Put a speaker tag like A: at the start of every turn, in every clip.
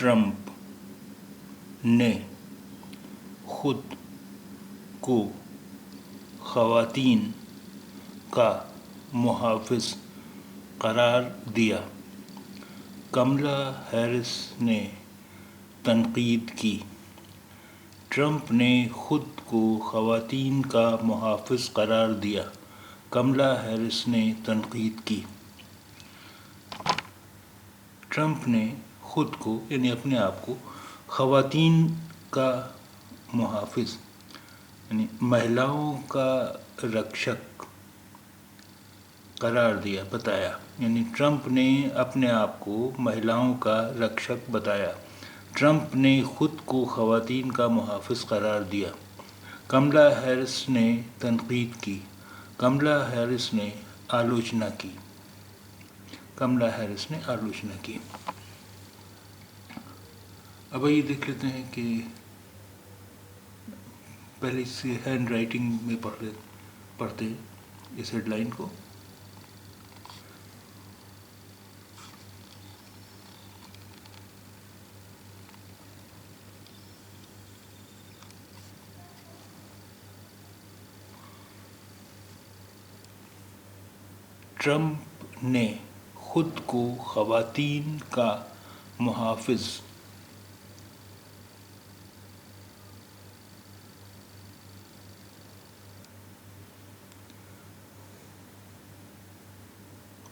A: Trump نے خود کو خواتین کا محافظ قرار دیا۔ کملا ہیرس نے تنقید کی۔ ٹرمپ نے خود کو خواتین کا محافظ قرار دیا۔ کملا ہیرس نے تنقید کی۔ ٹرمپ نے خود کو یعنی اپنے آپ کو خواتین کا محافظ یعنی مہیلاؤں کا رکشک قرار دیا، بتایا۔ یعنی ٹرمپ نے اپنے آپ کو مہیلاؤں کا رکشک بتایا۔ ٹرمپ نے خود کو خواتین کا محافظ قرار دیا۔ کملا ہیرس نے تنقید کی۔ کملا ہیرس نے آلوچنا کی۔ کملا ہیرس نے آلوچنا کی۔ اب یہ دیکھ لیتے ہیں کہ پہلے اس ہینڈ رائٹنگ میں پڑھتے اس ہیڈ لائن کو۔ ٹرمپ نے خود کو خواتین کا محافظ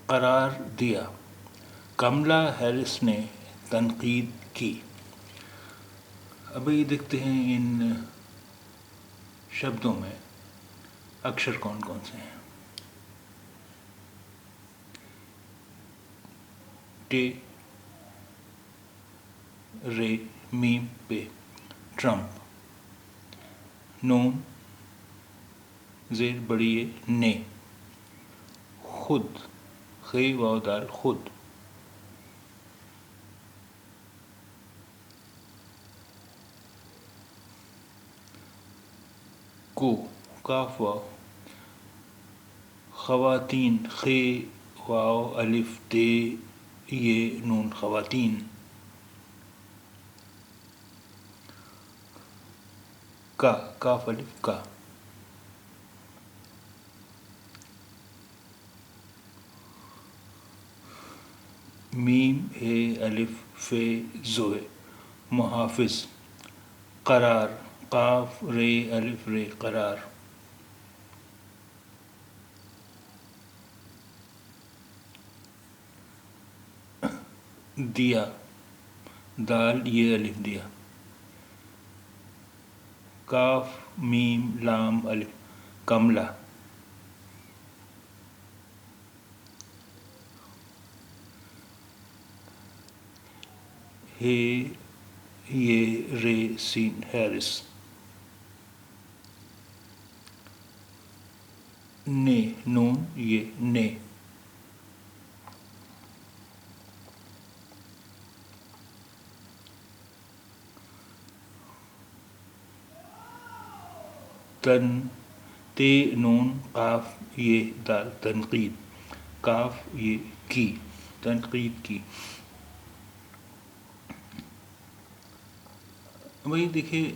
A: قرار دیا۔ کملا ہیرس نے تنقید کی۔ اب یہ دیکھتے ہیں ان شبدوں میں اکشر کون کون سے ہیں۔ ٹے رے میم پے ٹرمپ، نون زیر بڑی نے، خود خے واو دال خود، کو کاف واو، خواتین خے واو الف تے یہ نون خواتین، کا کاف الف کا، میم ہے الف فے زوے محافظ، قرار قاف رے الف رے قرار، دیا دال یہ الف دیا، کاف میم لام الف کملا، ہے یہ رے سین ہیرس، نے نون یہ نے، تن تے نون قاف یہ دال تنقید، کاف یہ کی تنقید کی۔ وہی دیکھیے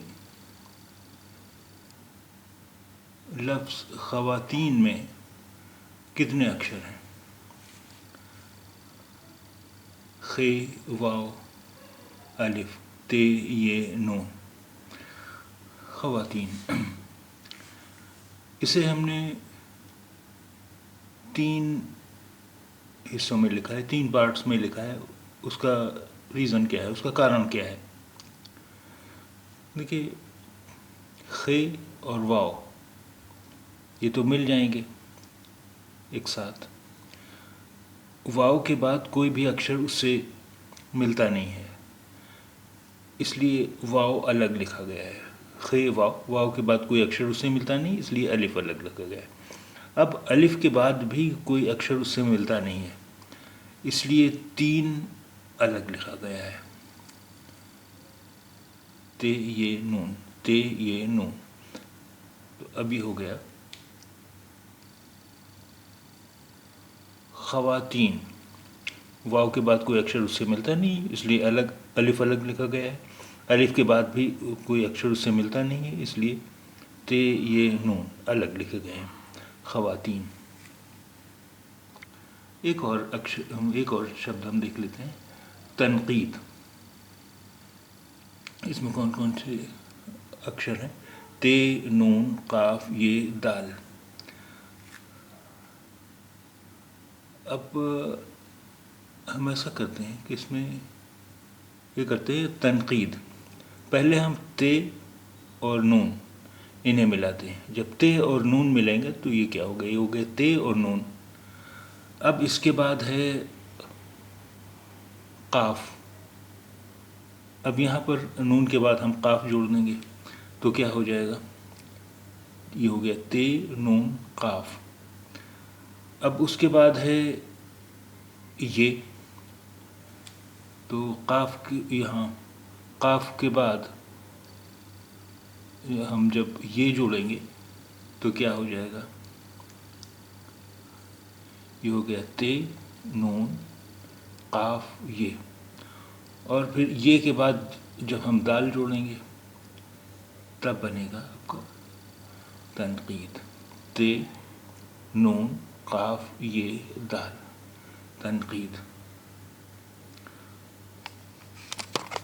A: لفظ خواتین میں کتنے اکشر ہیں؟ خے واو الف تے یہ نون، خواتین۔ اسے ہم نے 3 حصوں میں لکھا ہے، 3 پارٹس میں لکھا ہے۔ اس کا ریزن کیا ہے، اس کا کارن کیا ہے؟ دیکھیے خے اور واو یہ تو مل جائیں گے ایک ساتھ، واو کے بعد کوئی بھی اکشر اس سے ملتا نہیں ہے، اس لیے واو الگ لکھا گیا ہے۔ خے واو، واو کے بعد کوئی اکشر اس سے ملتا نہیں، اس لیے الف الگ لکھا گیا ہے۔ اب الف کے بعد بھی کوئی اکشر اس سے ملتا نہیں ہے، اس لیے 3 الگ لکھا گیا ہے۔ تے یہ نون، تے یہ نون، تو ابھی ہو گیا خواتین، واو کے بعد کوئی اکشر اس سے ملتا نہیں، اس لیے الف الگ لکھا گیا ہے، الف کے بعد بھی کوئی اکشر اس سے ملتا نہیں ہے، اس لیے تے یہ نون الگ لکھے گئے ہیں۔ خواتین۔ ایک اور شبد ہم دیکھ لیتے ہیں، تنقید۔ اس میں کون کون سے اکشر ہیں؟ تے، نون، قاف، یہ، دال۔ اب ہم ایسا کرتے ہیں کہ اس میں یہ کرتے ہیں تنقید۔ پہلے ہم تے اور نون انہیں ملاتے ہیں، جب تے اور نون ملیں گے تو یہ کیا ہوگا؟ یہ ہو گئے تے اور نون۔ اب اس کے بعد ہے قاف۔ اب یہاں پر نون کے بعد ہم قاف جوڑ دیں گے تو کیا ہو جائے گا؟ یہ ہو گیا تے، نون، قاف۔ اب اس کے بعد ہے یہ، تو یہاں قاف کے بعد ہم جب یہ جوڑیں گے تو کیا ہو جائے گا؟ یہ ہو گیا تے، نون، قاف، یہ۔ اور پھر یہ کے بعد جب ہم دال جوڑیں گے تب بنے گا آپ کا تنقید۔ تے، نون، قاف، یہ، دال، تنقید۔